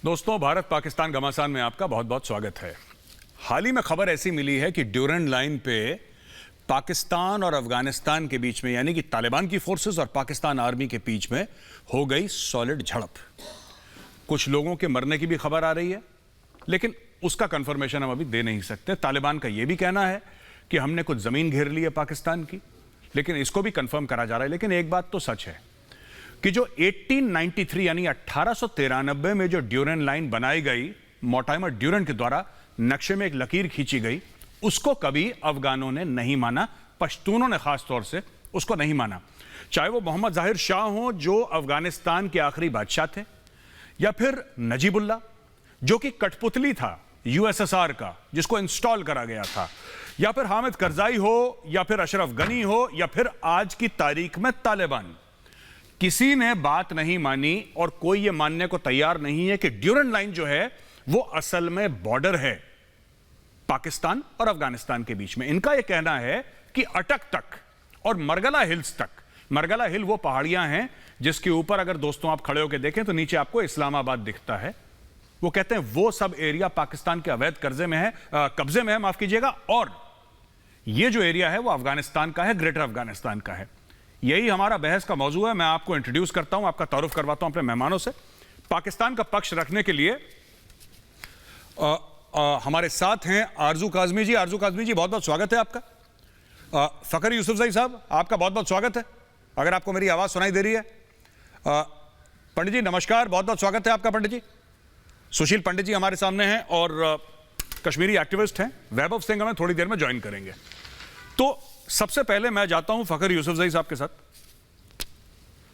दोस्तों, भारत पाकिस्तान घमासान में आपका बहुत बहुत स्वागत है। हाल ही में खबर ऐसी मिली है कि ड्यूरेंट लाइन पे पाकिस्तान और अफगानिस्तान के बीच में, यानी कि तालिबान की फोर्सेस और पाकिस्तान आर्मी के बीच में हो गई सॉलिड झड़प। कुछ लोगों के मरने की भी खबर आ रही है, लेकिन उसका कंफर्मेशन हम अभी दे नहीं सकते। तालिबान का यह भी कहना है कि हमने कुछ जमीन घेर ली है पाकिस्तान की, लेकिन इसको भी कंफर्म करा जा रहा है। लेकिन एक बात तो सच है कि जो 1893 यानी 1893 में जो ड्यूरेंट लाइन बनाई गई, मोर्टाइमर ड्यूरेंट के द्वारा नक्शे में एक लकीर खींची गई, उसको कभी अफगानों ने नहीं माना, पश्तूनों ने खास तौर से उसको नहीं माना। चाहे वो मोहम्मद जाहिर शाह हो जो अफगानिस्तान के आखिरी बादशाह थे, या फिर नजीबुल्ला जो कि कठपुतली था यूएसएसआर का जिसको इंस्टॉल करा गया था, या फिर हामिद करजाई हो, या फिर अशरफ गनी हो, या फिर आज की तारीख में तालिबान। किसी ने बात नहीं मानी और कोई यह मानने को तैयार नहीं है कि ड्यूरेंट लाइन जो है वो असल में बॉर्डर है पाकिस्तान और अफगानिस्तान के बीच में। इनका यह कहना है कि अटक तक और मरगला हिल्स तक, मरगला हिल वो पहाड़ियां हैं जिसके ऊपर अगर दोस्तों आप खड़े होकर देखें तो नीचे आपको इस्लामाबाद दिखता है। वो कहते हैं वो सब एरिया पाकिस्तान के अवैध कब्जे में है, माफ कीजिएगा, और ये जो एरिया है वो अफगानिस्तान का है, ग्रेटर अफगानिस्तान का है। यही हमारा बहस का मौजू है। मैं आपको इंट्रोड्यूस करता हूं, आपका तारुफ करवाता हूं अपने मेहमानों से। पाकिस्तान का पक्ष रखने के लिए हमारे साथ हैं आरजू काज़मी जी। आरजू काज़मी जी, बहुत बहुत स्वागत है आपका। फखर यूसुफजई साहब, आपका बहुत बहुत स्वागत है, अगर आपको मेरी आवाज सुनाई दे रही है। पंडित जी नमस्कार, बहुत बहुत स्वागत है आपका। पंडित जी सुशील पंडित जी हमारे सामने हैं और कश्मीरी एक्टिविस्ट हैं। वैभव सिंह हमें थोड़ी देर में ज्वाइन करेंगे। तो सबसे पहले मैं जाता हूं फखर यूसुफजई साहब के साथ।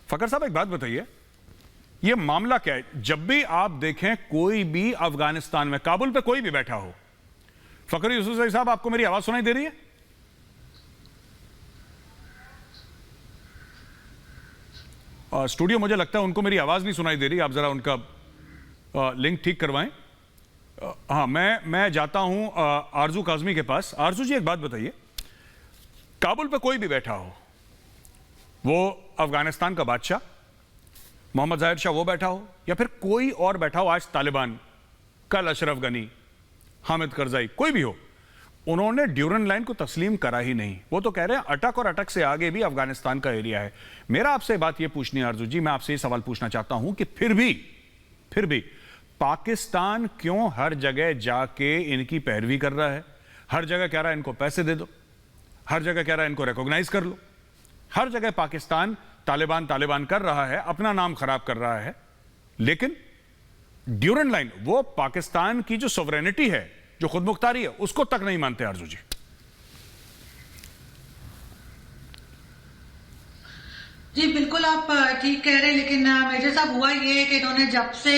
फखर साहब, एक बात बताइए, यह मामला क्या है? जब भी आप देखें कोई भी अफगानिस्तान में, काबुल पे कोई भी बैठा हो, फखर यूसुफजई साहब आपको मेरी आवाज सुनाई दे रही है? स्टूडियो, मुझे लगता है उनको मेरी आवाज नहीं सुनाई दे रही, आप जरा उनका लिंक ठीक करवाएं। हाँ, मैं जाता हूं आरजू काज़मी के पास। आरजू जी, एक बात बताइए, काबुल पे कोई भी बैठा हो, वो अफगानिस्तान का बादशाह मोहम्मद जाहिर शाह वो बैठा हो, या फिर कोई और बैठा हो, आज तालिबान, कल अशरफ गनी, हामिद करजाई, कोई भी हो, उन्होंने ड्यूरेंट लाइन को तस्लीम करा ही नहीं। वो तो कह रहे हैं अटक और अटक से आगे भी अफगानिस्तान का एरिया है। मेरा आपसे बात यह पूछनी है आरजू जी, मैं आपसे ये सवाल पूछना चाहता हूं कि फिर भी पाकिस्तान क्यों हर जगह जाके इनकी पैरवी कर रहा है? हर जगह कह रहा है इनको पैसे दे दो, हर जगह कह रहा है इनको रिकॉग्नाइज कर लो, हर जगह पाकिस्तान तालिबान कर रहा है, अपना नाम खराब कर रहा है। लेकिन ड्यूरेंट लाइन, वो पाकिस्तान की जो सॉवरेनिटी है, जो खुद मुख्तारी है, उसको तक नहीं मानते। आरजू जी जी बिल्कुल, आप ठीक कह रहे हैं, लेकिन मेजर साहब हुआ ये है कि इन्होंने जब से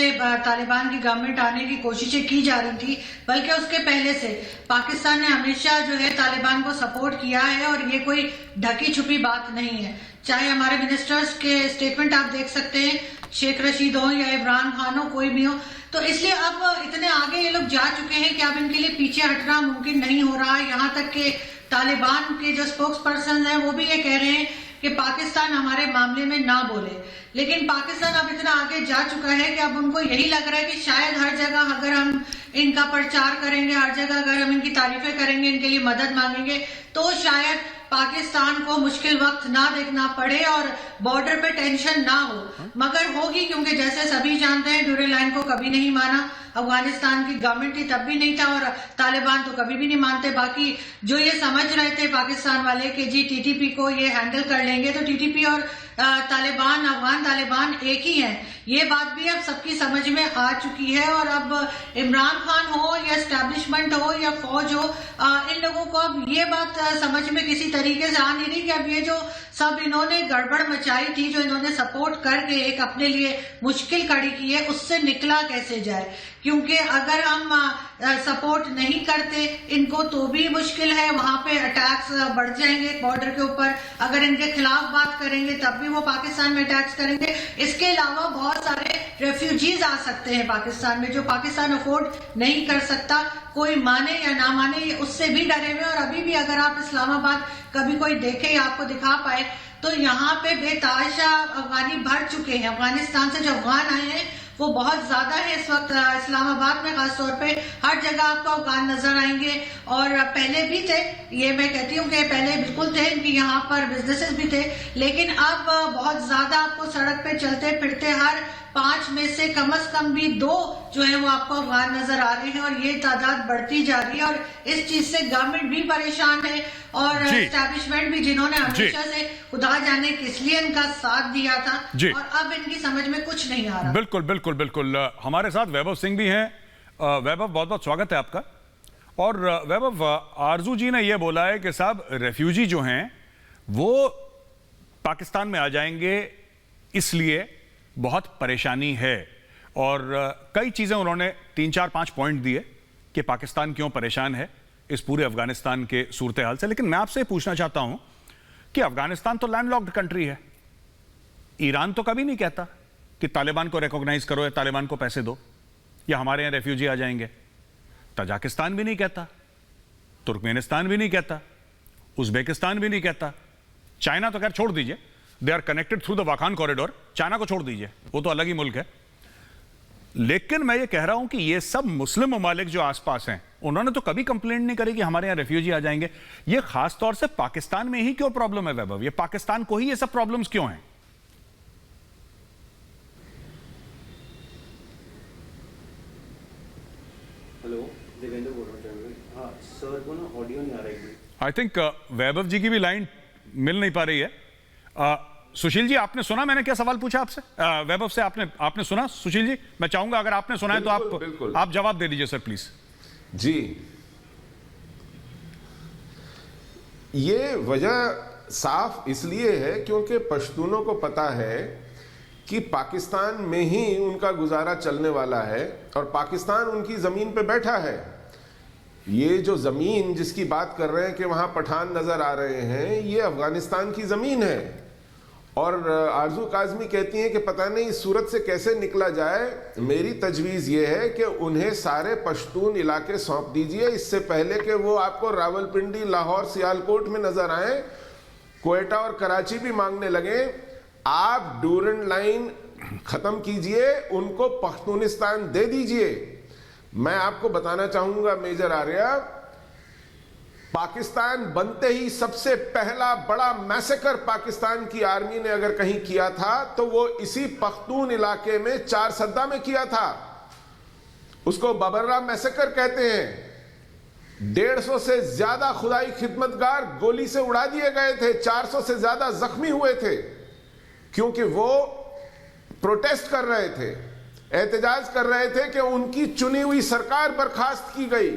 तालिबान की गवर्नमेंट आने की कोशिशें की जा रही थी, बल्कि उसके पहले से पाकिस्तान ने हमेशा जो है तालिबान को सपोर्ट किया है, और ये कोई ढकी छुपी बात नहीं है। चाहे हमारे मिनिस्टर्स के स्टेटमेंट आप देख सकते हैं, शेख रशीद हो या इमरान खान हो, कोई भी हो, तो इसलिए अब इतने आगे ये लोग जा चुके हैं कि अब इनके लिए पीछे हटना मुमकिन नहीं हो रहा है। यहाँ तक कि तालिबान के जो स्पोक्स पर्सन है वो भी ये कह रहे हैं कि पाकिस्तान हमारे मामले में ना बोले। लेकिन पाकिस्तान अब इतना आगे जा चुका है कि अब उनको यही लग रहा है कि शायद हर जगह अगर हम इनका प्रचार करेंगे, हर जगह अगर हम इनकी तारीफें करेंगे, इनके लिए मदद मांगेंगे, तो शायद पाकिस्तान को मुश्किल वक्त ना देखना पड़े और बॉर्डर पे टेंशन ना हो। मगर होगी, क्योंकि जैसे सभी जानते हैं ड्यूरेंट लाइन को कभी नहीं माना अफगानिस्तान की गवर्नमेंट ही, तब भी नहीं था, और तालिबान तो कभी भी नहीं मानते। बाकी जो ये समझ रहे थे पाकिस्तान वाले कि जी टीटीपी को ये हैंडल कर लेंगे, तो टीटीपी और तालिबान, अफगान तालिबान एक ही है, ये बात भी अब सबकी समझ में आ चुकी है। और अब इमरान खान हो या एस्टैब्लिशमेंट हो या फौज हो, इन लोगों को अब ये बात समझ में किसी तरीके से आ नहीं रही कि अब ये जो सब इन्होंने गड़बड़ मचाई थी, जो इन्होंने सपोर्ट करके एक अपने लिए मुश्किल खड़ी की है, उससे निकला कैसे जाए। क्योंकि अगर हम सपोर्ट नहीं करते इनको तो भी मुश्किल है, वहां पे अटैक्स बढ़ जाएंगे बॉर्डर के ऊपर। अगर इनके खिलाफ बात करेंगे तब भी वो पाकिस्तान में अटैक्स करेंगे। इसके अलावा बहुत सारे रेफ्यूजीज आ सकते हैं पाकिस्तान में, जो पाकिस्तान अफोर्ड नहीं कर सकता। कोई माने या ना माने, उससे भी डरे हुए। और अभी भी अगर आप इस्लामाबाद कभी कोई देखे या आपको दिखा पाए, तो यहाँ पे बेतहाशा अफगानी भर चुके हैं। अफगानिस्तान से जो अफगान आए हैं वो बहुत ज्यादा है इस वक्त इस्लामाबाद में, खासतौर पे हर जगह आपको अफगान नजर आएंगे। और पहले भी थे, ये मैं कहती हूँ कि पहले बिल्कुल थे, इनकी यहाँ पर बिजनेसेस भी थे, लेकिन अब बहुत ज्यादा आपको सड़क पे चलते फिरते हर 5 में से कम भी 2 जो है वो आपको अफगान नजर आ रहे हैं, और ये तादाद बढ़ती जा रही है। और इस चीज से गवर्नमेंट भी परेशान है और एस्टैब्लिशमेंट भी, जिन्होंने हमेशा से खुदा जाने किस लिए इनका साथ दिया था, और अब इनकी समझ में कुछ नहीं आ रहा। बिल्कुल बिल्कुल बिल्कुल। हमारे साथ वैभव सिंह भी हैं। वैभव, बहुत बहुत स्वागत है आपका। और वैभव, आरजू जी ने यह बोला है कि साहब रेफ्यूजी जो हैं वो पाकिस्तान में आ जाएंगे, इसलिए बहुत परेशानी है। और कई चीजें उन्होंने 3, 4, 5 पॉइंट दिए कि पाकिस्तान क्यों परेशान है इस पूरे अफगानिस्तान के सूरत हाल से। लेकिन मैं आपसे पूछना चाहता हूं कि अफगानिस्तान तो लैंडलॉक्ड कंट्री है। ईरान तो कभी नहीं कहता कि तालिबान को रिकॉग्नाइज करो या तालिबान को पैसे दो या हमारे यहां रेफ्यूजी आ जाएंगे। तजाकिस्तान भी नहीं कहता, तुर्कमेनिस्तान भी नहीं कहता, उज्बेकिस्तान भी नहीं कहता, चाइना तो खैर छोड़ दीजिए, they are connected through the Wakhan corridor, China को छोड़ दीजिए, वो तो अलग ही मुल्क है। लेकिन मैं ये कह रहा हूं कि ये सब मुस्लिम ममालिक जो आसपास हैं, उन्होंने तो कभी कंप्लेंट नहीं करी कि हमारे यहां रेफ्यूजी आ जाएंगे। ये खास तौर से पाकिस्तान में ही क्यों प्रॉब्लम है वैभव? ये पाकिस्तान को ही ये सब प्रॉब्लम्स क्यों हैं? हेलो, देवेंद्र बोल रहा हूँ। हाँ सर, को ना ऑडियो नहीं आ रहा है। आई थिंक वैभव जी की भी लाइन मिल नहीं पा रही है। सुशील जी, आपने सुना मैंने क्या सवाल पूछा आपसे? वैभव से आपने सुना? सुशील जी, मैं चाहूंगा अगर आपने सुना है तो आप जवाब दे दीजिए सर प्लीज। जी, ये वजह साफ इसलिए है क्योंकि पश्तूनों को पता है कि पाकिस्तान में ही उनका गुजारा चलने वाला है और पाकिस्तान उनकी ज़मीन पे बैठा है। ये जो ज़मीन जिसकी बात कर रहे हैं कि वहाँ पठान नज़र आ रहे हैं, ये अफ़गानिस्तान की ज़मीन है। और आरजू काज़मी कहती हैं कि पता नहीं इस सूरत से कैसे निकला जाए। मेरी तजवीज़ ये है कि उन्हें सारे पश्तून इलाके सौंप दीजिए, इससे पहले कि वो आपको रावलपिंडी, लाहौर, सियालकोट में नज़र आए, कोयटा और कराची भी मांगने लगे। आप ड्यूरेंट लाइन ख़त्म कीजिए, उनको पख्तूनिस्तान दे दीजिए। मैं आपको बताना चाहूँगा मेजर आर्या, पाकिस्तान बनते ही सबसे पहला बड़ा मैसेकर पाकिस्तान की आर्मी ने अगर कहीं किया था तो वो इसी पख्तून इलाके में 4 सद्दा में किया था। उसको बबर्रा मैसेकर कहते हैं। 150 से ज्यादा खुदाई खिदमतगार गोली से उड़ा दिए गए थे, 400 से ज्यादा जख्मी हुए थे, क्योंकि वो प्रोटेस्ट कर रहे थे, एहतजाज कर रहे थे कि उनकी चुनी हुई सरकार बर्खास्त की गई।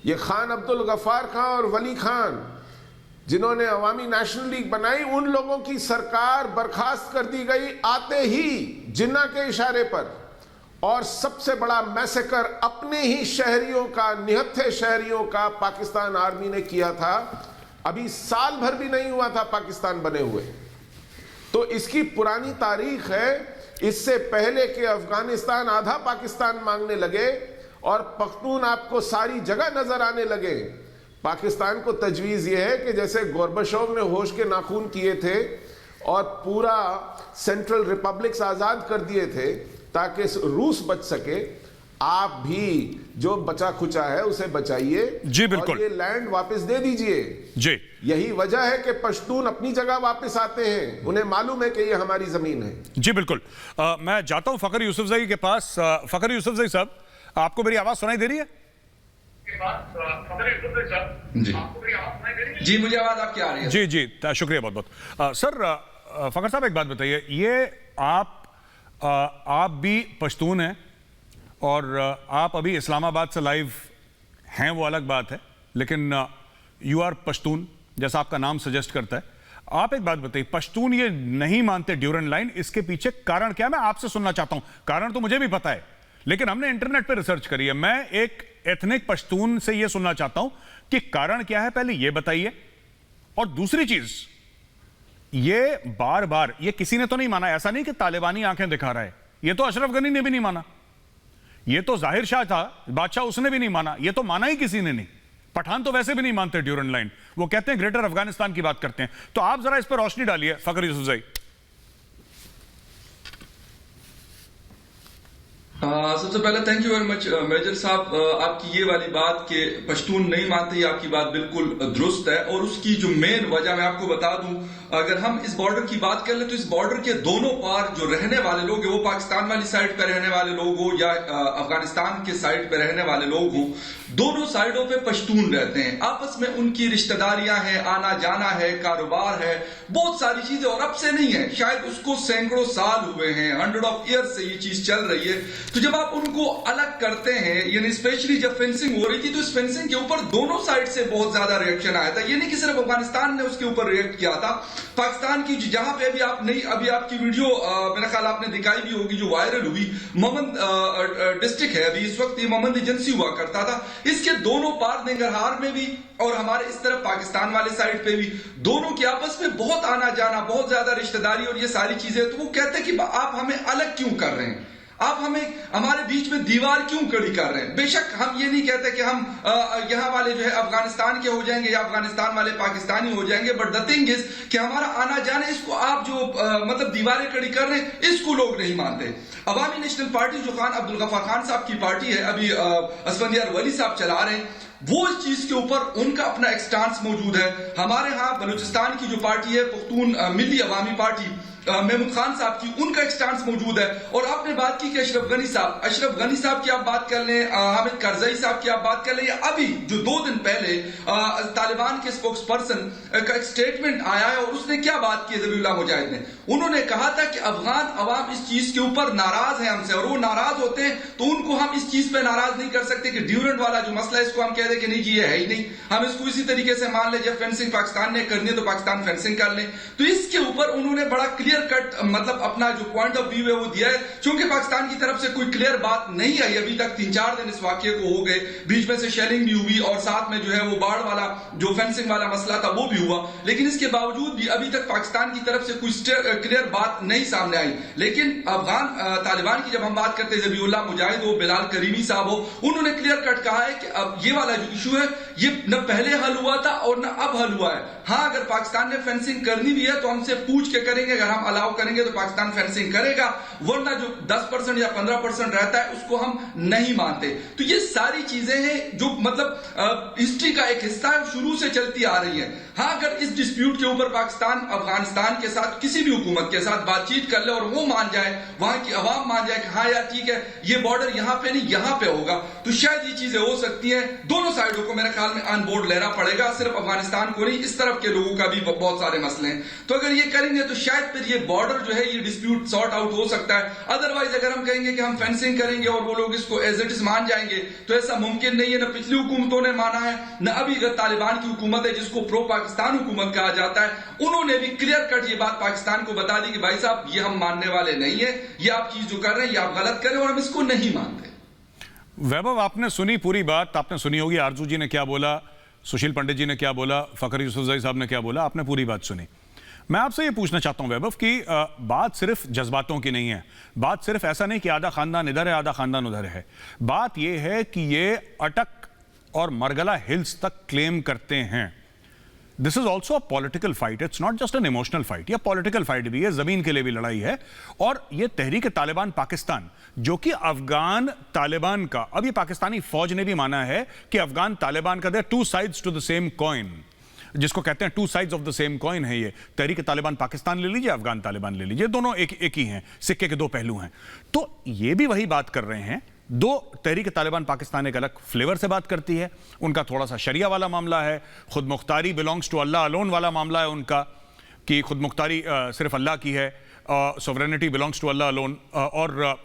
ये खान अब्दुल गफ्फार खान और वली खान जिन्होंने अवामी नेशनल लीग बनाई, उन लोगों की सरकार बर्खास्त कर दी गई आते ही जिन्ना के इशारे पर। और सबसे बड़ा मैसेकर अपने ही शहरियों का, निहत्थे शहरियों का पाकिस्तान आर्मी ने किया था। अभी साल भर भी नहीं हुआ था पाकिस्तान बने हुए। तो इसकी पुरानी तारीख है। इससे पहले कि अफगानिस्तान आधा पाकिस्तान मांगने लगे और पख्तून आपको सारी जगह नजर आने लगे, पाकिस्तान को तजवीज़ यह है कि जैसे गोरबाचोव ने होश के नाखून किए थे और पूरा सेंट्रल रिपब्लिक्स आज़ाद कर दिए थे ताकि रूस बच सके, आप भी जो बचा खुचा है उसे बचाइए जी, बिल्कुल। और ये लैंड वापस दे दीजिए जी। यही वजह है कि पश्तून अपनी जगह वापस आते हैं, उन्हें मालूम है कि ये हमारी जमीन है। जी बिल्कुल। मैं जाता हूं फखर यूसुफजई के पास। फखर यूसुफजई साहब, आपको मेरी आवाज सुनाई दे रही है? जी, मुझे आवाज आपकी आ रही है। जी जी, शुक्रिया बहुत बहुत। सर फखर साहब, एक बात बताइए, ये आप भी पश्तून हैं और आप अभी इस्लामाबाद से लाइव हैं, वो अलग बात है, लेकिन यू आर पश्तून जैसा आपका नाम सजेस्ट करता है। आप एक बात बताइए, पश्तून ये नहीं मानते ड्यूरेंट लाइन, इसके पीछे कारण क्या है? मैं आपसे सुनना चाहता हूं। कारण तो मुझे भी पता है, लेकिन हमने इंटरनेट पर रिसर्च करी है। मैं एक एथनिक पश्तून से यह सुनना चाहता हूं कि कारण क्या है, पहले यह बताइए। और दूसरी चीज, ये बार बार ये किसी ने तो नहीं माना, ऐसा नहीं कि तालिबानी आंखें दिखा रहा है, ये तो अशरफ गनी ने भी नहीं माना, ये तो जाहिर शाह था बादशाह, उसने भी नहीं माना, ये तो माना ही किसी ने नहीं। पठान तो वैसे भी नहीं मानते ड्यूरेंट लाइन, वो कहते हैं ग्रेटर अफगानिस्तान की बात करते हैं। तो आप जरा इस पर रोशनी डालिए फखर यूसुफजई। सबसे पहले thank you very much major साहब, आपकी ये वाली बात कि पश्तून नहीं मानते, ये आपकी बात बिल्कुल दुरुस्त है। और उसकी जो मेन वजह मैं आपको बता दूं, अगर हम इस बॉर्डर की बात कर ले तो इस बॉर्डर के दोनों पार जो रहने वाले लोग हैं, वो पाकिस्तान वाली साइड पे रहने वाले लोग हो या अफगानिस्तान के साइड पे रहने वाले लोग हों, दोनों साइडों पे पश्तून रहते हैं। आपस में उनकी रिश्तेदारियां हैं, आना जाना है, कारोबार है, बहुत सारी चीजें। और अब से नहीं है, शायद उसको सैकड़ों साल हुए हैं, 100 ऑफ ईयर से ये चीज चल रही है। तो जब आप उनको अलग करते हैं, यानी स्पेशली जब फेंसिंग हो रही थी, तो इस फेंसिंग के ऊपर दोनों साइड से बहुत ज्यादा रिएक्शन आया था। ये नहीं कि सिर्फ अफगानिस्तान ने उसके ऊपर रिएक्ट किया था, पाकिस्तान की जहां पे अभी आपकी वीडियो मेरा ख्याल आपने दिखाई भी होगी जो वायरल हुई, ममंद डिस्ट्रिक्ट है, अभी इस वक्त ये ममंद एजेंसी हुआ करता था, इसके दोनों पार नंगरहार में भी और हमारे इस तरफ पाकिस्तान वाले साइड पे भी दोनों के आपस में बहुत आना जाना, बहुत ज्यादा रिश्तेदारी और ये सारी चीजें। तो वो कहते हैं कि आप हमें अलग क्यों कर रहे हैं, आप हमारे बीच में दीवार क्यों खड़ी कर रहे हैं। बेशक हम ये नहीं कहते कि हम यहां वाले जो है अफगानिस्तान के हो जाएंगे या अफगानिस्तान वाले पाकिस्तानी हो जाएंगे, बट द थिंग इज कि हमारा आना जाना, इसको आप जो मतलब दीवारें खड़ी कर रहे हैं, इसको लोग नहीं मानते। अवामी नेशनल पार्टी जो खान अब्दुल गफ्फार खान साहब की पार्टी है, अभी असफंदियार वली साहब चला रहे हैं, वो इस चीज के ऊपर उनका अपना एक स्टांस मौजूद है। हमारे यहां बलूचिस्तान की जो पार्टी है, पुख्तून मिली अवामी पार्टी, महमूद खान साहब की, उनका एक स्टांस मौजूद है। और आपने बात की कि अशरफ गनी साहब की आप बात कर लें, हामिद करजई साहब की आप बात कर लें, या अभी जो 2 दिन पहले तालिबान के स्पोक्स पर्सन का एक स्टेटमेंट आया है, और उसने क्या बात की ज़बीहुल्लाह मुजाहिद ने, उन्होंने कहा था कि अफगान अवाम इस चीज के ऊपर नाराज है हमसे, और वो नाराज होते हैं तो उनको हम इस चीज पे नाराज नहीं कर सकते कि ड्यूरेंट वाला जो मसला है इसको हम कह दें कि नहीं जी ये है ही नहीं, हम इसको इसी तरीके से मान ले, जब फेंसिंग पाकिस्तान ने करनी है तो पाकिस्तान फेंसिंग कर ले। तो इसके ऊपर उन्होंने बड़ा क्लियर कट मतलब अपना जो पॉइंट ऑफ व्यू है वो दिया है। चूंकि पाकिस्तान की तरफ से कोई क्लियर बात नहीं आई अभी तक, 3-4 दिन इस वाकये को हो गए, बीच में से शेलिंग भी हुई और साथ में जो है वो बाढ़ वाला जो फेंसिंग वाला मसला था वो भी हुआ, लेकिन इसके बावजूद भी अभी तक पाकिस्तान की तरफ से कोई क्लियर बात नहीं सामने आई। लेकिन अफगान तालिबान की जब हम बात करते हैं, ज़बीहुल्लाह मुजाहिद हो, बिलाल करीमी साहब हो, उन्होंने क्लियर कट कहा है कि अब ये वाला जो इशू है ये न पहले हल हुआ था और न अब हल हुआ है। हाँ, अगर पाकिस्तान ने फेंसिंग करनी भी है तो हमसे पूछ के करेंगे, अगर हम अलाउ करेंगे तो पाकिस्तान फेंसिंग करेगा, वरना जो 10% या 15% रहता है उसको हम नहीं मानते। तो ये सारी चीजें हैं जो मतलब हिस्ट्री का एक हिस्सा है, शुरू से चलती आ रही है। हाँ, अगर इस डिस्प्यूट के ऊपर पाकिस्तान अफगानिस्तान के साथ किसी भी हुकूमत के साथ बातचीत कर ले और वो मान जाए, वहां की अवाम मान जाए कि हाँ यार ठीक है ये बॉर्डर यहां पे नहीं यहां पे होगा, तो शायद ये चीजें हो सकती है। दोनों साइडों को मेरे ख्याल में ऑन बोर्ड लेना पड़ेगा, सिर्फ अफगानिस्तान को नहीं, इस तरफ के लोगों का भी बहुत सारे मसले हैं। तो अगर ये करेंगे तो शायद फिर ये बॉर्डर जो है ये डिस्प्यूट सॉर्ट आउट हो सकता है। अदरवाइज अगर हम कहेंगे कि हम फेंसिंग करेंगे और वो लोग इसको एज इट इज मान जाएंगे तो ऐसा मुमकिन नहीं है। न पिछली हुकूमतों ने माना है, न अभी तालिबान की हुकूमत है जिसको प्रो पाकिस्तान हुकूमत कहा जाता है, उन्होंने भी क्लियर कट ये बात पाकिस्तान को बता दी कि भाई साहब ये हम मानने वाले नहीं है, ये आप चीज जो कर रहे हैं ये आप गलत कर रहे हैं और हम इसको नहीं मानते। वैभव, आपने सुनी पूरी बात, आपने सुनी होगी आरजू जी ने क्या बोला, सुशील पंडित जी ने क्या बोला, फखर यूसुफजई साहब ने क्या बोला, आपने पूरी बात सुनी। मैं आपसे ये पूछना चाहता हूं वैभव कि बात सिर्फ जज्बातों की नहीं है, बात सिर्फ ऐसा नहीं कि आधा खानदान इधर है आधा खानदान उधर है, बात यह है कि ये अटक और मरगला हिल्स तक क्लेम करते हैं। This is also a political fight, it's not just an emotional fight, यह पॉलिटिकल फाइट भी है, जमीन के लिए भी लड़ाई है। और यह तहरीक तालिबान पाकिस्तान जो कि अफगान तालिबान का, अब ये पाकिस्तानी फौज ने भी माना है कि अफगान तालिबान का, there two sides to the same coin, जिसको कहते हैं two sides of the same coin है ये। तहरीक तालिबान पाकिस्तान ले लीजिए, अफगान तालिबान ले लीजिए, दोनों एक ही हैं, सिक्के के दो पहलू हैं। तो ये भी वही बात कर रहे हैं, दो तहरीक तालिबान पाकिस्तान एक अलग फ्लेवर से बात करती है, उनका थोड़ा सा शरिया वाला मामला है, खुद मुख्तारी बिलोंग्स टू अल्लाह अलोन वाला मामला है उनका, कि खुद मुख्तारी सिर्फ अल्लाह की है, sovereignty belongs to Allah alone, और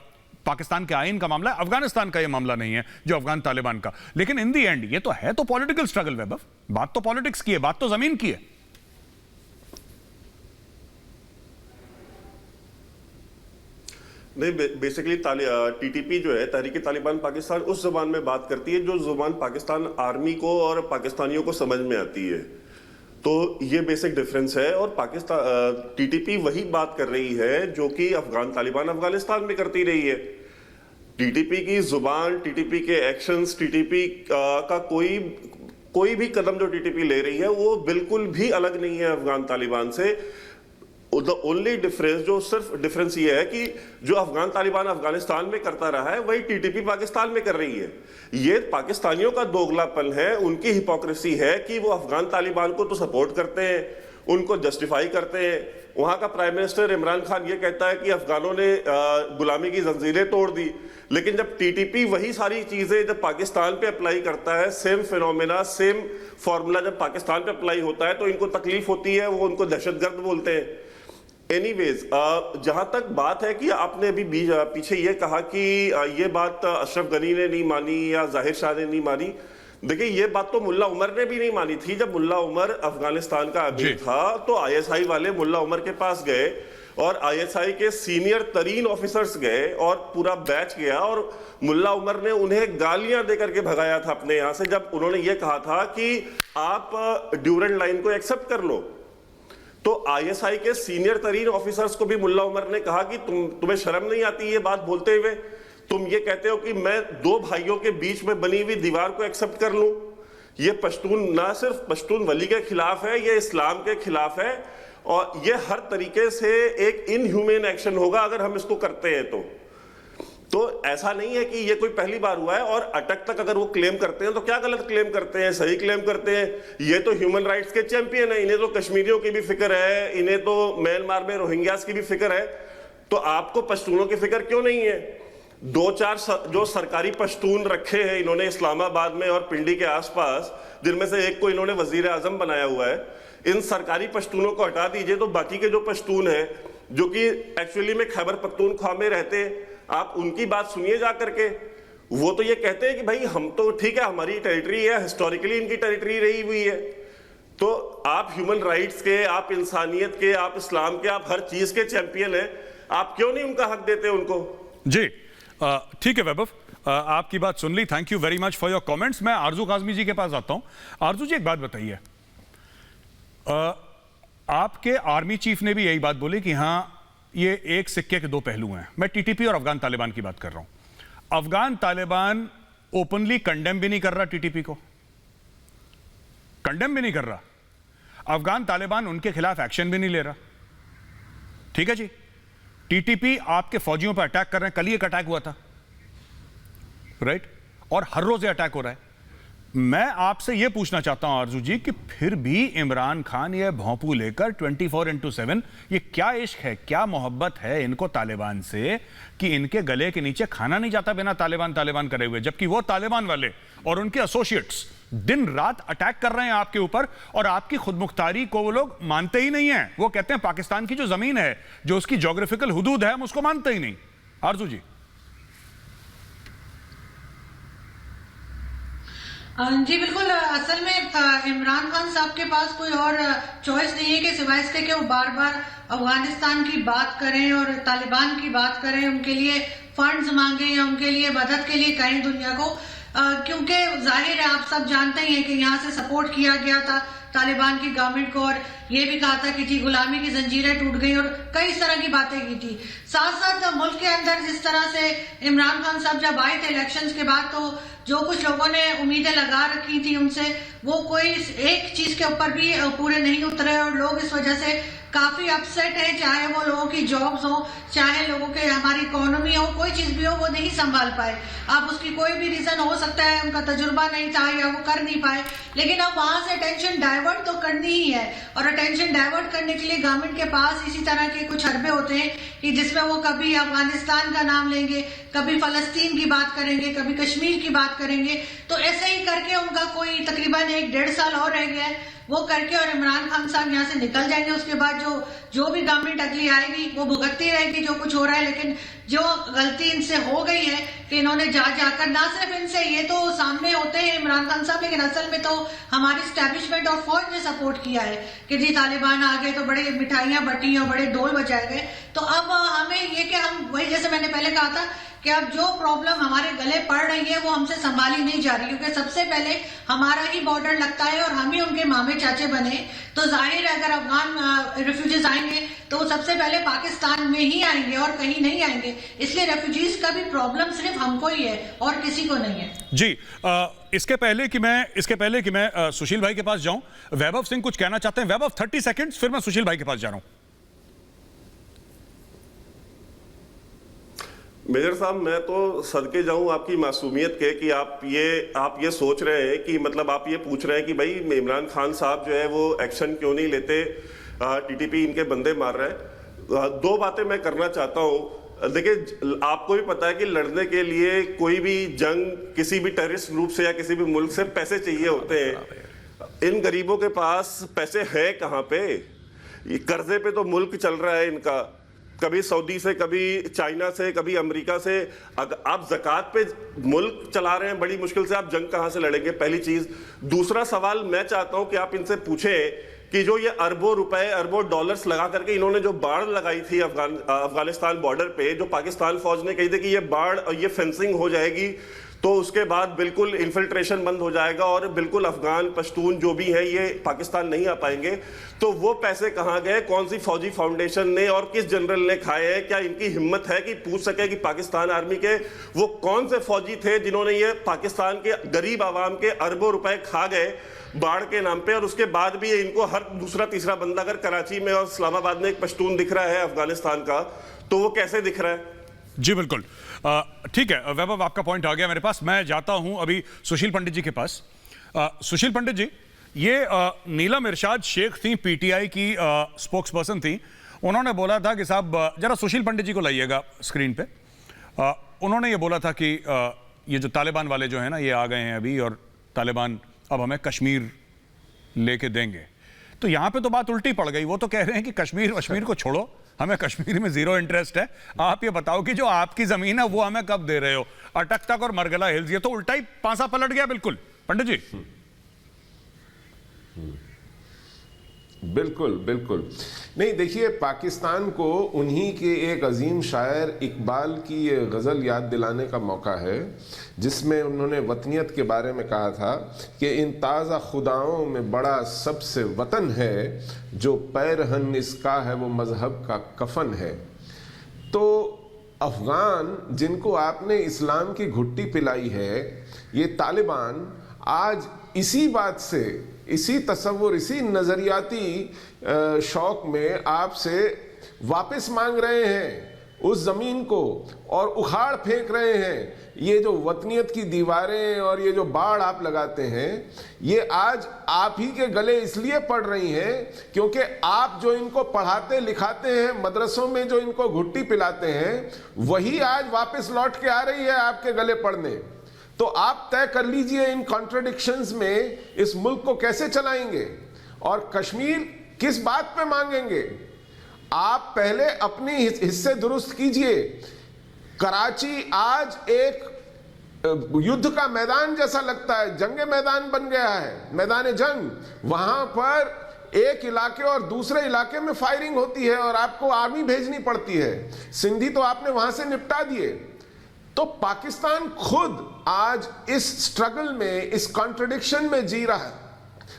पाकिस्तान के आइन का मामला है, अफगानिस्तान का यह मामला नहीं है जो अफगान तालिबान का। लेकिन इन दी एंड ये तो है तो पॉलिटिकल स्ट्रगल वैभव, बात तो पॉलिटिक्स की है, बात तो जमीन की है। नहीं, बेसिकली टीटीपी जो है, तहरीक तालिबान पाकिस्तान, उस जुबान में बात करती है जो जुबान पाकिस्तान आर्मी को और पाकिस्तानियों को समझ में आती है। तो ये बेसिक डिफरेंस है। और पाकिस्तान टीटीपी वही बात कर रही है जो कि अफगान तालिबान अफगानिस्तान में करती रही है। टीटीपी की जुबान, टीटीपी के एक्शंस, टीटीपी का कोई भी कदम जो टीटीपी ले रही है वो बिल्कुल भी अलग नहीं है अफगान तालिबान से। द ओनली डिफरेंस, जो सिर्फ डिफरेंस ये है कि जो अफगान तालिबान अफगानिस्तान में करता रहा है वही टीटीपी पाकिस्तान में कर रही है। ये पाकिस्तानियों का दोगलापन है, उनकी हिपोक्रेसी है कि वो अफगान तालिबान को तो सपोर्ट करते हैं, उनको जस्टिफाई करते हैं। वहां का प्राइम मिनिस्टर इमरान खान ये कहता है कि अफगानों ने गुलामी की जंजीरें तोड़ दी, लेकिन जब टीटीपी वही सारी चीजें जब पाकिस्तान पे अप्लाई करता है, सेम फिनोमेना सेम फॉर्मूला जब पाकिस्तान पे अप्लाई होता है तो इनको तकलीफ होती है, वो उनको दहशतगर्द बोलते हैं। एनीवेज, जहां तक बात है कि आपने अभी पीछे ये कहा कि ये बात अशरफ गनी ने नहीं मानी या जाहिर शाह ने नहीं मानी, देखिए ये बात तो मुल्ला उमर ने भी नहीं मानी थी। जब मुल्ला उमर अफगानिस्तान का अमीर था तो आईएसआई वाले मुल्ला उमर के पास गए और आईएसआई के सीनियर तरीन ऑफिसर्स गए और पूरा बैच गया और मुल्ला उमर ने उन्हें गालियां देकर के भगाया था अपने यहां से, जब उन्होंने ये कहा था कि आप ड्यूरेंट लाइन को एक्सेप्ट कर लो। तो आईएसआई के सीनियर तरीन ऑफिसर्स को भी मुल्ला उमर ने कहा कि तुम्हें शर्म नहीं आती ये बात बोलते हुए? तुम ये कहते हो कि मैं दो भाइयों के बीच में बनी हुई दीवार को एक्सेप्ट कर लूं? ये पश्तून ना सिर्फ पश्तून वली के खिलाफ है, ये इस्लाम के खिलाफ है और ये हर तरीके से एक इनह्यूमन एक्शन होगा अगर हम इसको करते हैं तो ऐसा नहीं है कि ये कोई पहली बार हुआ है। और अटक तक अगर वो क्लेम करते हैं तो क्या गलत क्लेम करते हैं, सही क्लेम करते हैं। ये तो ह्यूमन राइट्स के चैंपियन है, इन्हें तो कश्मीरियों की भी फिक्र है, इन्हें तो म्यांमार में रोहिंग्यास की भी फिक्र है, तो आपको पश्तूनों की फिक्र क्यों नहीं है? दो चार जो सरकारी पश्तून रखे हैं इन्होंने इस्लामाबाद में और पिंडी के आसपास, जिनमें से एक को इन्होंने वजीर आजम बनाया हुआ है, इन सरकारी पश्तूनों को हटा दीजिए तो बाकी के जो पश्तून हैं जो कि एक्चुअली में खैबर पख्तूनख्वा में रहते, आप उनकी बात सुनिए जा करके। वो तो ये कहते हैं कि भाई हम तो ठीक है, हमारी टेरिटरी है, हिस्टोरिकली इनकी टेरिटरी रही हुई है। तो आप ह्यूमन राइट्स के, आप इंसानियत के, आप इस्लाम के, आप हर चीज के चैंपियन हैं, आप क्यों नहीं उनका हक देते उनको? जी ठीक है वैभव, आपकी बात सुन ली, thank you very much for your comments. मैं आरजू काज़मी जी के पास आता हूं। आरजू जी एक बात बताइए, आपके आर्मी चीफ ने भी यही बात बोली कि हां ये एक सिक्के के दो पहलू हैं। मैं टीटीपी और अफगान तालिबान की बात कर रहा हूं। अफगान तालिबान ओपनली कंडेम भी नहीं कर रहा, टीटीपी को कंडेम भी नहीं कर रहा। अफगान तालिबान उनके खिलाफ एक्शन भी नहीं ले रहा, ठीक है जी। टीटीपी आपके फौजियों पर अटैक कर रहे हैं, कल ही एक अटैक हुआ था, राइट, और हर रोज अटैक हो रहा है। मैं आपसे यह पूछना चाहता हूं आरजू जी कि फिर भी इमरान खान ये भौंपू लेकर 24/7 ये क्या इश्क है, क्या मोहब्बत है इनको तालिबान से कि इनके गले के नीचे खाना नहीं जाता बिना तालिबान तालिबान करे हुए, जबकि वो तालिबान वाले और उनके एसोसिएट्स दिन रात अटैक कर रहे हैं आपके ऊपर और आपकी खुदमुख्तारी को वो लोग मानते ही नहीं है। वो कहते हैं पाकिस्तान की जो जमीन है, जो उसकी ज्योग्राफिकल हुदूद है, हम उसको मानते ही नहीं। आरजू जी। जी बिल्कुल, असल में इमरान खान साहब के पास कोई और चॉइस नहीं है कि सिवाय इसके कि वो बार बार अफगानिस्तान की बात करें और तालिबान की बात करें, उनके लिए फंड्स मांगे या उनके लिए मदद के लिए कहें दुनिया को, क्योंकि जाहिर है आप सब जानते ही हैं कि यहाँ से सपोर्ट किया गया था तालिबान की गवर्नमेंट को और ये भी कहा था कि जी गुलामी की जंजीरें टूट गई और कई इस तरह की बातें की थी। साथ साथ मुल्क के अंदर जिस तरह से इमरान खान साहब जब आए थे इलेक्शंस के बाद, तो जो कुछ लोगों ने उम्मीदें लगा रखी थी उनसे, वो कोई एक चीज के ऊपर भी पूरे नहीं उतरे और लोग इस वजह से काफी अपसेट है, चाहे वो लोगों की जॉब्स हो, चाहे लोगों के हमारी इकोनॉमी हो, कोई चीज भी हो वो नहीं संभाल पाए। अब उसकी कोई भी रीजन हो सकता है, उनका तजुर्बा नहीं था या वो कर नहीं पाए, लेकिन अब वहां से अटेंशन डाइवर्ट तो करनी ही है और अटेंशन डाइवर्ट करने के लिए गवर्नमेंट के पास इसी तरह के कुछ हरबे होते हैं कि जिसमें वो कभी अफगानिस्तान का नाम लेंगे, कभी फलस्तीन की बात करेंगे, कभी कश्मीर की बात करेंगे। तो ऐसे ही करके उनका कोई तकरीबन 1-1.5 साल और रह गया है, वो करके और इमरान खान साहब यहाँ से निकल जाएंगे। उसके बाद जो भी गवर्नमेंट अगली आएगी वो भुगतती रहेगी जो कुछ हो रहा है। लेकिन जो गलती इनसे हो गई है कि इन्होंने जाकर ना सिर्फ इनसे ये तो सामने होते हैं इमरान खान साहब, लेकिन असल में तो हमारी स्टैब्लिशमेंट और फौज ने सपोर्ट किया है कि जी तालिबान आ गए तो बड़े मिठाइयां बटी और बड़े ढोल बजाए गए। तो अब हमें ये कि हम वही जैसे मैंने पहले कहा था कि अब जो प्रॉब्लम हमारे गले पड़ रही है वो हमसे संभाली नहीं जा रही, क्योंकि सबसे पहले हमारा ही बॉर्डर लगता है और हम ही उनके मामे चाचे बने। तो जाहिर है अगर अफगान रिफ्यूजीज आएंगे तो वो सबसे पहले पाकिस्तान में ही आएंगे और कहीं नहीं आएंगे। इसलिए रेफ्यूजीज का भी प्रॉब्लम सिर्फ हमको ही है और किसी को नहीं है। जी इसके पहले कि मैं सुशील भाई के पास जाऊं, वैभव सिंह कुछ कहना चाहते हैं। वैभव 30 सेकंड्स, फिर मैं सुशील भाई के पास जा रहा हूं। मेजर साहब, मैं तो सदके जाऊं आपकी मासूमियत के कि आप ये सोच रहे हैं कि मतलब आप ये पूछ रहे हैं कि भाई इमरान खान साहब जो है वो एक्शन क्यों नहीं लेते, टीटीपी इनके बंदे मार रहे हैं। दो बातें मैं करना चाहता हूं। देखिए, आपको भी पता है कि लड़ने के लिए कोई भी जंग किसी भी टेररिस्ट ग्रुप से या किसी भी मुल्क से पैसे चाहिए होते हैं। इन गरीबों के पास पैसे है कहाँ पे? ये कर्जे पे तो मुल्क चल रहा है इनका, कभी सऊदी से, कभी चाइना से, कभी अमेरिका से। आप ज़कात पे मुल्क चला रहे हैं बड़ी मुश्किल से, आप जंग कहाँ से लड़ेंगे? पहली चीज। दूसरा सवाल मैं चाहता हूं कि आप इनसे पूछें कि जो ये अरबों रुपए, अरबों डॉलर्स लगा करके इन्होंने जो बाढ़ लगाई थी अफगानिस्तान बॉर्डर पे, जो पाकिस्तान फौज ने कही थी कि ये बाढ़ और ये फेंसिंग हो जाएगी तो उसके बाद बिल्कुल इन्फिल्ट्रेशन बंद हो जाएगा और बिल्कुल अफगान पश्तून जो भी है ये पाकिस्तान नहीं आ पाएंगे, तो वो पैसे कहाँ गए? कौन सी फौजी फाउंडेशन ने और किस जनरल ने खाए हैं? क्या इनकी हिम्मत है कि पूछ सके कि पाकिस्तान आर्मी के वो कौन से फौजी थे जिन्होंने ये पाकिस्तान के गरीब आवाम के अरबों रुपए खा गए बाढ़ के नाम पे, और उसके बाद भी इनको हर दूसरा तीसरा बंदा अगर कराची में और इस्लामाबाद में एक पश्तून दिख रहा है अफगानिस्तान का, तो वो कैसे दिख रहा है? जी बिल्कुल, ठीक है वैभव, आपका पॉइंट आ गया मेरे पास। मैं जाता हूं अभी सुशील पंडित जी के पास। सुशील पंडित जी, ये नीलम इरशाद शेख थी, पीटीआई की स्पोक्स पर्सन थी। उन्होंने बोला था कि साहब, जरा सुशील पंडित जी को लाइएगा स्क्रीन पे। उन्होंने ये बोला था कि ये जो तालिबान वाले जो है ना, ये आ गए हैं अभी और तालिबान अब हमें कश्मीर लेके देंगे। तो यहां पे तो बात उल्टी पड़ गई। वो तो कह रहे हैं कि कश्मीर को छोड़ो, हमें कश्मीर में जीरो इंटरेस्ट है। आप ये बताओ कि जो आपकी जमीन है वो हमें कब दे रहे हो? अटक तक और मरगला हिल्स, ये तो उल्टा ही पासा पलट गया बिल्कुल। पंडित जी। बिल्कुल बिल्कुल नहीं, देखिए, पाकिस्तान को उन्हीं के एक अजीम शायर इकबाल की ये गज़ल याद दिलाने का मौका है, जिसमें उन्होंने वतनियत के बारे में कहा था कि इन ताज़ा खुदाओं में बड़ा सबसे वतन है, जो पैरहन इसका है वो मजहब का कफन है। तो अफ़गान जिनको आपने इस्लाम की घुट्टी पिलाई है, ये तालिबान आज इसी बात से, इसी तसव्वुर, इसी नज़रियाती शौक में आपसे वापस मांग रहे हैं उस ज़मीन को और उखाड़ फेंक रहे हैं। ये जो वतनियत की दीवारें और ये जो बाढ़ आप लगाते हैं, ये आज आप ही के गले इसलिए पड़ रही हैं क्योंकि आप जो इनको पढ़ाते लिखाते हैं, मदरसों में जो इनको घुट्टी पिलाते हैं, वही आज वापस लौट के आ रही है आपके गले पड़ने। तो आप तय कर लीजिए इन कॉन्ट्रडिक्शंस में इस मुल्क को कैसे चलाएंगे और कश्मीर किस बात पे मांगेंगे। आप पहले अपनी हिस्से दुरुस्त कीजिए। कराची आज एक युद्ध का मैदान जैसा लगता है, जंग मैदान बन गया है, मैदान जंग। वहां पर एक इलाके और दूसरे इलाके में फायरिंग होती है और आपको आर्मी भेजनी पड़ती है। सिंधी तो आपने वहां से निपटा दिए। तो पाकिस्तान खुद आज इस स्ट्रगल में, इस कॉन्ट्रडिक्शन में जी रहा है,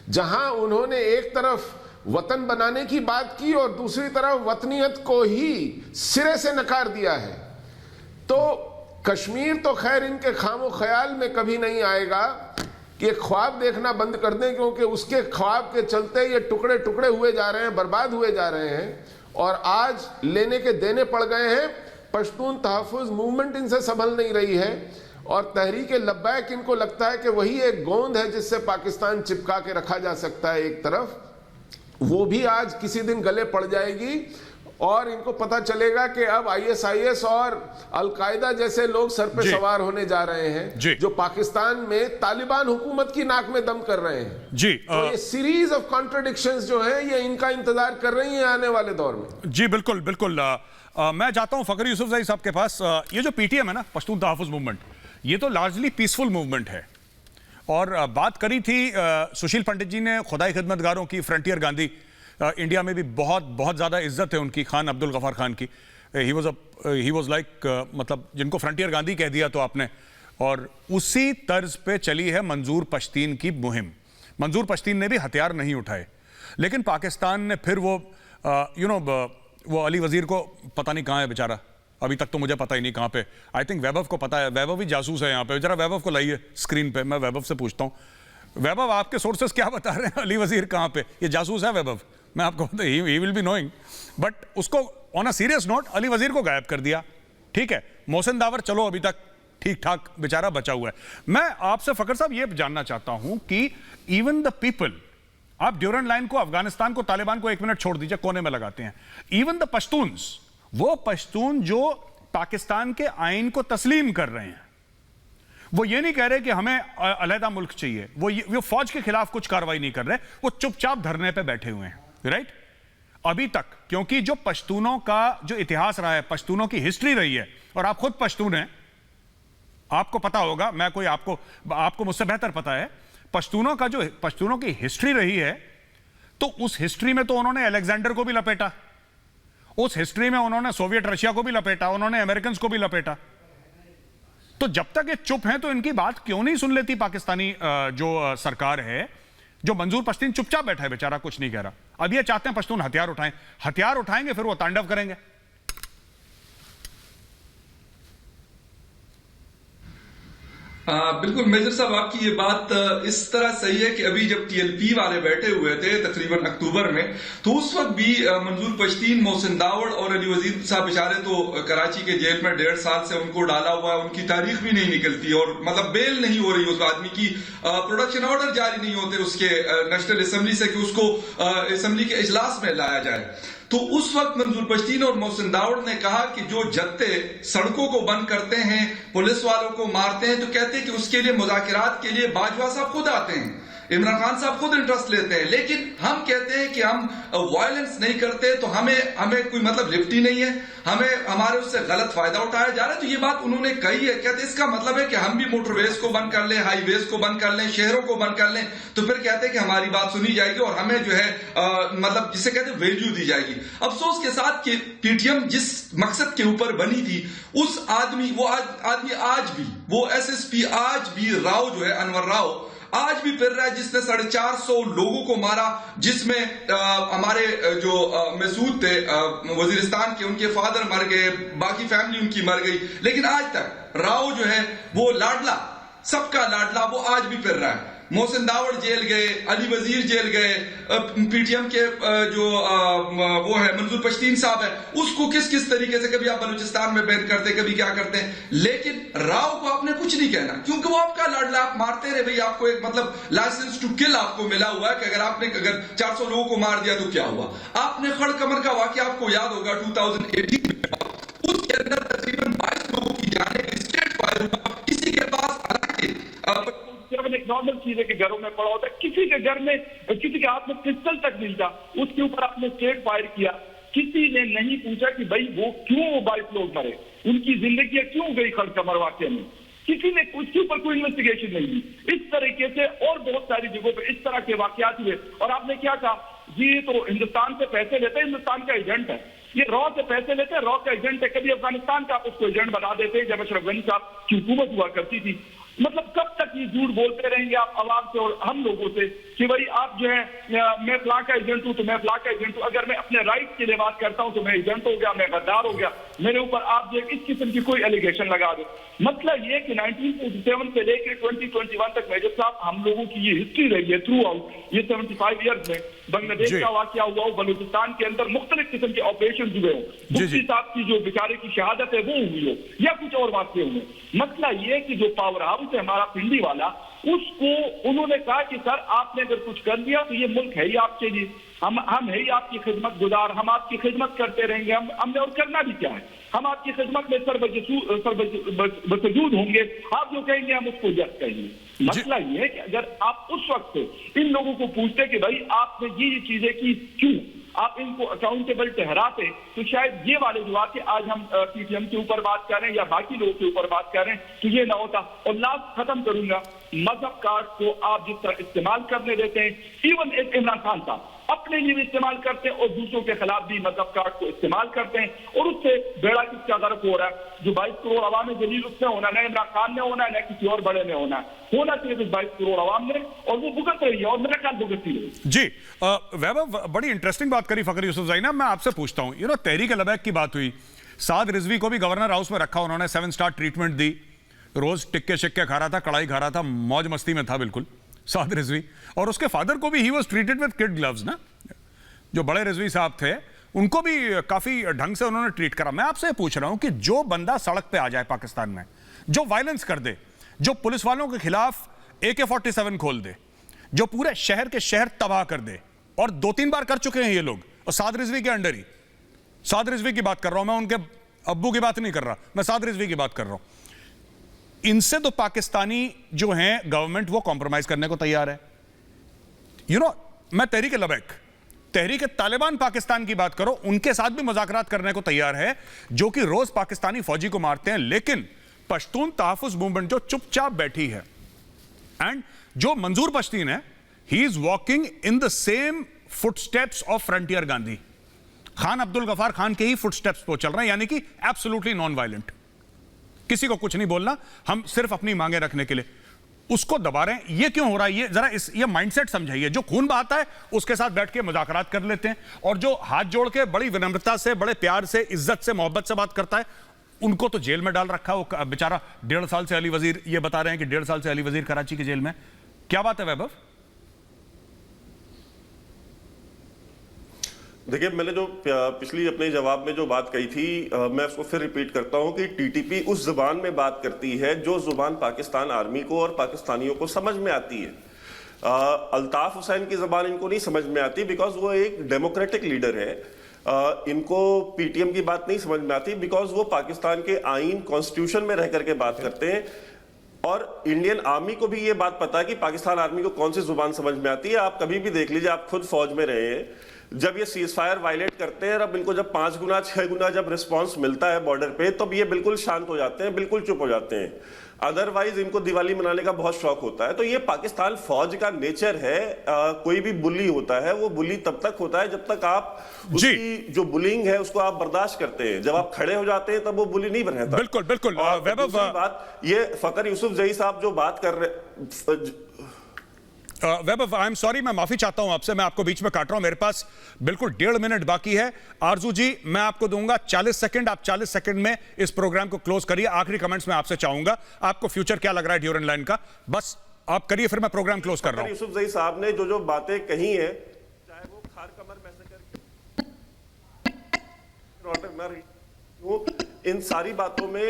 जहां उन्होंने एक तरफ वतन बनाने की बात की और दूसरी तरफ वतनियत को ही सिरे से नकार दिया है। तो कश्मीर तो खैर इनके खामो ख्याल में कभी नहीं आएगा कि ख्वाब देखना बंद कर दें, क्योंकि उसके ख्वाब के चलते ये टुकड़े टुकड़े हुए जा रहे हैं, बर्बाद हुए जा रहे हैं और आज लेने के देने पड़ गए हैं। पश्तून तहफ़्फ़ुज़ मूवमेंट इनसे संभल नहीं रही है और तहरीक लब्बैक इनको लगता है कि वही एक गोंद है जिससे पाकिस्तान चिपका के रखा जा सकता है एक तरफ। वो भी आज किसी दिन गले पड़ जाएगी और इनको पता चलेगा कि अब ISIS और अलकायदा जैसे लोग सर पे सवार होने जा रहे हैं, जो पाकिस्तान में तालिबान हुकूमत की नाक में दम कर रहे हैं। जी, तो ये सीरीज ऑफ कॉन्ट्रडिक्शंस जो है, ये इनका इंतजार कर रही है आने वाले दौर में। जी बिल्कुल बिल्कुल। मैं जाता हूं फखर यूसुफजई साहब के पास। ये जो PTM है ना, पश्तून तहफ़्फ़ुज़ मूवमेंट, ये तो लार्जली पीसफुल मूवमेंट है। और बात करी थी सुशील पंडित जी ने खुदाई खिदमतगारों की, फ्रंटियर गांधी, इंडिया में भी बहुत बहुत ज़्यादा इज्जत है उनकी, खान अब्दुल गफ़ार खान की। ही वॉज लाइक, मतलब जिनको फ्रंटियर गांधी कह दिया तो आपने। और उसी तर्ज पे चली है मंजूर पश्तीन की मुहिम। मंजूर पश्तीन ने भी हथियार नहीं उठाए, लेकिन पाकिस्तान ने फिर वो वो अली वजीर को पता नहीं कहाँ है बेचारा, अभी तक तो मुझे पता ही नहीं कहाँ पे। आई थिंक वैभव को पता है, वैभव भी जासूस है यहाँ पे। जरा वैभव को लाइए स्क्रीन पे, मैं वैभव से पूछता हूँ। वैभव, आपके सोर्सेस क्या बता रहे हैं, अली वजीर कहाँ पे? ये जासूस है वैभव, मैं आपको बता, he will be knowing. But उसको on a serious note Ali Wazir को गायब कर दिया। ठीक है, मोहसिन दावर चलो अभी तक ठीक ठाक बेचारा बचा हुआ है। मैं आपसे फकर साहब ये जानना चाहता हूं कि इवन द पीपल, आप ड्यूरेंट लाइन को, अफगानिस्तान को, तालिबान को एक मिनट छोड़ दीजिए, कोने में लगाते हैं, इवन द पश्तून्स, वो पश्तून जो पाकिस्तान के आइन को तस्लीम कर रहे हैं, वो ये नहीं कह रहे कि हमें अलहदा मुल्क चाहिए, वो फौज के खिलाफ कुछ कार्रवाई नहीं कर रहे, वो चुपचाप धरने पे बैठे हुए हैं, राइट? अभी तक, क्योंकि जो पश्तूनों का जो इतिहास रहा है, पश्तूनों की हिस्ट्री रही है, और आप खुद पश्तून हैं, आपको पता होगा, मैं कोई आपको मुझसे बेहतर पता है, पश्तूनों की हिस्ट्री रही है, तो उस हिस्ट्री में तो उन्होंने अलेक्जेंडर को भी लपेटा, उस हिस्ट्री में उन्होंने सोवियत रशिया को भी लपेटा, उन्होंने अमेरिकन को भी लपेटा। तो जब तक ये चुप हैं तो इनकी बात क्यों नहीं सुन लेती पाकिस्तानी जो सरकार है? जो मंजूर पश्तीन चुपचाप बैठा है बेचारा, कुछ नहीं कह रहा। अब ये चाहते हैं पश्तून हथियार उठाएं, हथियार उठाएंगे फिर वो तांडव करेंगे। बिल्कुल मेजर साहब, आपकी ये बात इस तरह सही है कि अभी जब टीएलपी वाले बैठे हुए थे तकरीबन अक्टूबर में, तो उस वक्त भी मंजूर पश्तीन, मोहसिन दावड़ और अली वजीर साहब बेचारे तो कराची के जेल में 1.5 साल से उनको डाला हुआ है, उनकी तारीख भी नहीं निकलती और मतलब बेल नहीं हो रही उस आदमी की, प्रोडक्शन ऑर्डर जारी नहीं होते उसके नेशनल असेंबली से कि उसको असेंबली के इजलास में लाया जाए। तो उस वक्त मंजूर पश्तीन और मोहसिन दावड़ ने कहा कि जो जत्ते सड़कों को बंद करते हैं, पुलिस वालों को मारते हैं, तो कहते हैं कि उसके लिए मुज़ाकरात के लिए बाजवा साहब खुद आते हैं, इमरान खान साहब खुद इंटरेस्ट लेते हैं, लेकिन हम कहते हैं कि हम वायलेंस नहीं करते, तो हमें कोई मतलब लिफ्ट ही नहीं है, हमारे उससे गलत फायदा उठाया जा रहा है। तो ये बात उन्होंने कही है, कहते इसका मतलब है कि हम भी मोटरवेज को बंद कर लें, हाईवेज को बंद कर लें, शहरों को बंद कर लें, तो फिर कहते हैं कि हमारी बात सुनी जाएगी और हमें जो है मतलब जिसे कहते हैं वैल्यू दी जाएगी। अफसोस के साथ कि पीटीएम जिस मकसद के ऊपर बनी थी, उस आदमी आज भी वो एसएसपी आज भी राव जो है, अनवर राव आज भी फिर रहा है, जिसने 450 लोगों को मारा, जिसमें हमारे जो मसूद थे वजीरिस्तान के, उनके फादर मर गए, बाकी फैमिली उनकी मर गई, लेकिन आज तक राव जो है वो लाडला, सबका लाडला, वो आज भी फिर रहा है। मोहसिन दावड़ जेल गए, अली वजीर जेल गए, पीटीएम के जो वो है मंजूर पश्तीन साहब है, उसको किस किस तरीके से कभी आप बलूचिस्तान में बैन करते, कभी क्या करते हैं, लेकिन राव को आपने कुछ नहीं कहना, क्योंकि वो आपका लाडला, आप मारते रहे भाई, आपको एक मतलब लाइसेंस टू किल आपको मिला हुआ है कि अगर 400 लोगों को मार दिया तो क्या हुआ। आपने खड़ कमर का वाकया आपको याद होगा 2018 में, उसके अंदर तकरीबन 22 लोगों की जाने स्ट्रेट फायर हुआ, किसी के पास एक नॉर्मल चीज है कि घरों में पड़ा होता है, किसी के घर में किसी के हाथ में पिस्टल तक नहीं था, उसके ऊपर आपने स्ट्रेट फायर किया, किसी ने नहीं पूछा कि भाई वो क्यों 22 लोग मरे, उनकी जिंदगी क्यों गई खड़कमर वाकये में, किसी ने उसके ऊपर कोई इन्वेस्टिगेशन नहीं की। इस तरीके से और बहुत सारी जगहों पर इस तरह के वाकयात हुए, और आपने क्या कहा जी, ये तो हिंदुस्तान से पैसे लेते हैं, हिंदुस्तान का एजेंट है, ये रॉ से पैसे लेते हैं, रॉ का एजेंट है। कभी अफगानिस्तान का आप उसको एजेंट बना देते हैं, जब अशरफ गनी साहब की हुकूमत हुआ करती थी। मतलब कब तक ये झूठ बोलते रहेंगे आप आवाम से और हम लोगों से कि भाई आप जो है मैं फ्ला का एजेंट हूं तो मैं फ्ला का एजेंट हूं, अगर मैं अपने राइट के लिए बात करता हूं तो मैं एजेंट हो गया, मैं गद्दार हो गया, मेरे ऊपर आप जो इस किस्म की कोई एलिगेशन लगा दो। मतलब ये कि 1947 से लेकर 2021 तक मेजर साहब हम लोगों की ये हिस्ट्री रही है थ्रू आउट, ये 75 ईयर्स में बांग्लादेश का वाकया हुआ हो, बलूचिस्तान के अंदर मुख्तलिफ किस्म के ऑपरेशन हुए हो, मुफ्ती साहब की जो बेचारे की शहादत है वो हुई हो, या कुछ और वाकये हुए। मसला ये कि जो पावर हाउस है हमारा पिंडी वाला, उसको उन्होंने कहा कि सर आपने अगर कुछ कर दिया तो ये मुल्क है ही आपके लिए, हम है ही आपकी खिदमत गुजार, हम आपकी खिदमत करते रहेंगे, हमने और करना भी क्या है, हम आपकी खिदमत में सरबजूद होंगे, आप जो कहेंगे हम उसको यस कहेंगे। मसला ये है कि अगर आप उस वक्त इन लोगों को पूछते कि भाई आपने ये चीजें की क्यों, आप इनको अकाउंटेबल ठहराते, तो शायद ये वाले जो आके आज हम पीटीएम के ऊपर बात कर रहे हैं या बाकी लोगों के ऊपर बात कर रहे हैं तो ये ना होता। और लास्ट खत्म करूंगा, मजहब कार्ड को आप जिस तरह इस्तेमाल करने देते हैं, इवन एक इमरान खान साहब अपने लिए भी इस्तेमाल करते हैं और दूसरों के खिलाफ भी मजहब कार्ड को इस्तेमाल करते हैं, और उससे बेड़ा किसका गर्क हो रहा है। जो 22 करोड़ अवाम में जलील उसने होना, न इमरान खान ने होना, न किसी और बड़े ने होना चाहिए 22 करोड़ अवाम ने, और वो भुगत रही है और मेरा ख्याल भुगतती रही। जी वैभव, बड़ी इंटरेस्टिंग बात करी फखर यूसुफ ज़ई। मैं आपसे पूछता हूं, तहरीक लबैक की बात हुई, साद रिजवी को भी गवर्नर हाउस में रखा, उन्होंने 7 स्टार ट्रीटमेंट दी, रोज टिक्के शिक्के खा रहा था, कड़ाई खा रहा था, मौज मस्ती में था बिल्कुल साद रिजवी, और उसके फादर को भी he was treated with kid gloves ना। जो बड़े रिजवी साहब थे उनको भी काफी ढंग से उन्होंने ट्रीट करा। मैं आपसे पूछ रहा हूं कि जो बंदा सड़क पे आ जाए पाकिस्तान में, जो वायलेंस कर दे, जो पुलिस वालों के खिलाफ AK-47 खोल दे, जो पूरे शहर के शहर तबाह कर दे, और 2-3 बार कर चुके हैं ये लोग, और साद रिजवी के अंडर ही, साद रिजवी की बात कर रहा हूं मैं, उनके अब्बू की बात नहीं कर रहा, मैं साद रिजवी की बात कर रहा हूं। इनसे तो पाकिस्तानी जो हैं गवर्नमेंट वो कॉम्प्रोमाइज करने को तैयार है। मैं तहरीक लबैक, तहरीक तालिबान पाकिस्तान की बात करो, उनके साथ भी मुज़ाकरात करने को तैयार है, जो कि रोज पाकिस्तानी फौजी को मारते हैं। लेकिन पश्तून तहफ़्फ़ुज़ मूवमेंट जो चुपचाप बैठी है, एंड जो मंजूर पश्तीन है, he is walking in the same footsteps of Frontier Gandhi, Khan Abdul Ghaffar Khan के ही फुटस्टेप्स पर चल रहे हैं, यानी कि एब्सोल्युटली नॉन वायलेंट, किसी को कुछ नहीं बोलना, हम सिर्फ अपनी मांगे रखने के लिए उसको दबा रहे हैं। ये क्यों हो रहा है? ये जरा ये माइंडसेट समझाइए। जो खून बहाता है उसके साथ बैठ के मुज़ाकरात कर लेते हैं, और जो हाथ जोड़ के बड़ी विनम्रता से, बड़े प्यार से, इज्जत से, मोहब्बत से बात करता है, उनको तो जेल में डाल रखा है। वो बेचारा 1.5 साल से अली वजीर, ये बता रहे हैं कि 1.5 साल से अली वजीर कराची की जेल में। क्या बात है वैभव? देखिए, मैंने जो पिछली अपने जवाब में जो बात कही थी, मैं उसको फिर रिपीट करता हूं कि टीटीपी उस जुबान में बात करती है जो जुबान पाकिस्तान आर्मी को और पाकिस्तानियों को समझ में आती है। अल्ताफ हुसैन की जुबान इनको नहीं समझ में आती, बिकॉज वो एक डेमोक्रेटिक लीडर है। इनको पीटीएम की बात नहीं समझ में आती, बिकॉज वो पाकिस्तान के आइन, कॉन्स्टिट्यूशन में रह करके बात करते हैं। और इंडियन आर्मी को भी ये बात पता है कि पाकिस्तान आर्मी को कौन सी जुबान समझ में आती है। आप कभी भी देख लीजिए, आप खुद फौज में रहे हैं, जब ये सीज फायर वायलेट करते हैं, अब इनको जब 5 गुना 6 गुना जब रिस्पांस मिलता है बॉर्डर पे, तब ये बिल्कुल शांत हो जाते हैं, बिल्कुल चुप हो जाते हैं। अदरवाइज इनको दिवाली मनाने का बहुत शौक होता है। तो ये पाकिस्तान फौज का नेचर है। कोई भी बुली होता है, वो बुली तब तक होता है जब तक आप उसकी जो बुलिंग है उसको आप बर्दाश्त करते हैं। जब आप खड़े हो जाते हैं तब वो बुली नहीं रहता। बिल्कुल बिल्कुल। वैभव, बात ये फकर यूसुफ जही साहब जो बात कर रहे, वैभव, आई एम सॉरी, मैं माफी चाहता हूं आपसे, मैं आपको बीच में काट रहा हूं, मेरे पास बिल्कुल 1.5 मिनट बाकी है। आरजू जी, मैं आपको दूंगा 40 सेकंड, आप 40 सेकंड में इस प्रोग्राम को क्लोज करिए। आखिरी कमेंट्स में आपसे चाहूंगा, आपको फ्यूचर क्या लग रहा है ड्यूरेंट लाइन का, बस आप करिए, फिर मैं प्रोग्राम क्लोज कर रहा हूं। यूसुफ जही साहब ने जो जो बातें कही है, चाहे वो खार कमर मैसेकर, इन सारी बातों में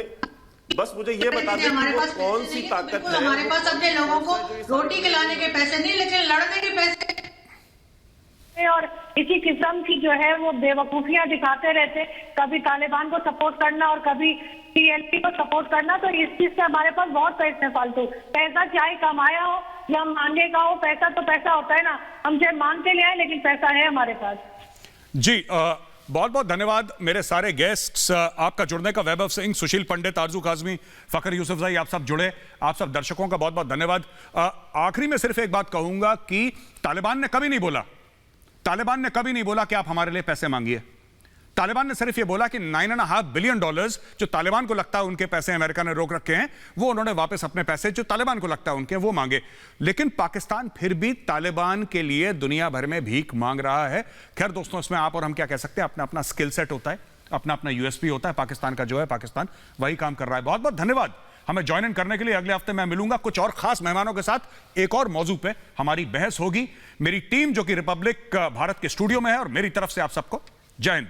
बस मुझे ये बता दें कि वो कौन सी ताकत है। हमारे पास अपने लोगों को रोटी खिलाने के पैसे नहीं, लेकिन लड़ने के पैसे, और इसी किस्म की जो है वो बेवकूफियां दिखाते रहते, कभी तालिबान को सपोर्ट करना और कभी TLP को सपोर्ट करना। तो इस चीज से हमारे पास बहुत पैसे फालतू, पैसा चाहे कमाया हो या मांगेगा हो, पैसा तो पैसा होता है ना, हम चाहे मांग के ले आए लेकिन पैसा है हमारे पास। जी, बहुत बहुत धन्यवाद मेरे सारे गेस्ट्स, आपका जुड़ने का। वैभव सिंह, सुशील पंडित, आरजू काजमी, फकर यूसुफजई, आप सब जुड़े, आप सब दर्शकों का बहुत बहुत धन्यवाद। आखिरी में सिर्फ एक बात कहूंगा कि तालिबान ने कभी नहीं बोला कि आप हमारे लिए पैसे मांगिए। तालिबान ने सिर्फ ये बोला कि $9.5 बिलियन जो तालिबान को लगता है उनके पैसे अमेरिका ने रोक रखे हैं, वो उन्होंने वापस अपने पैसे जो तालिबान को लगता है उनके, वो मांगे। लेकिन पाकिस्तान फिर भी तालिबान के लिए दुनिया भर में भीख मांग रहा है। खैर दोस्तों, इसमें आप और हम क्या कह सकते हैं, अपना अपना स्किल सेट होता है, अपना अपना USP होता है। पाकिस्तान का जो है, पाकिस्तान वही काम कर रहा है। बहुत बहुत धन्यवाद हमें ज्वाइन इन करने के लिए। अगले हफ्ते मैं मिलूंगा कुछ और खास मेहमानों के साथ, एक और मौजू पे हमारी बहस होगी। मेरी टीम जो कि रिपब्लिक भारत के स्टूडियो में है, और मेरी तरफ से आप सबको जय हिंद।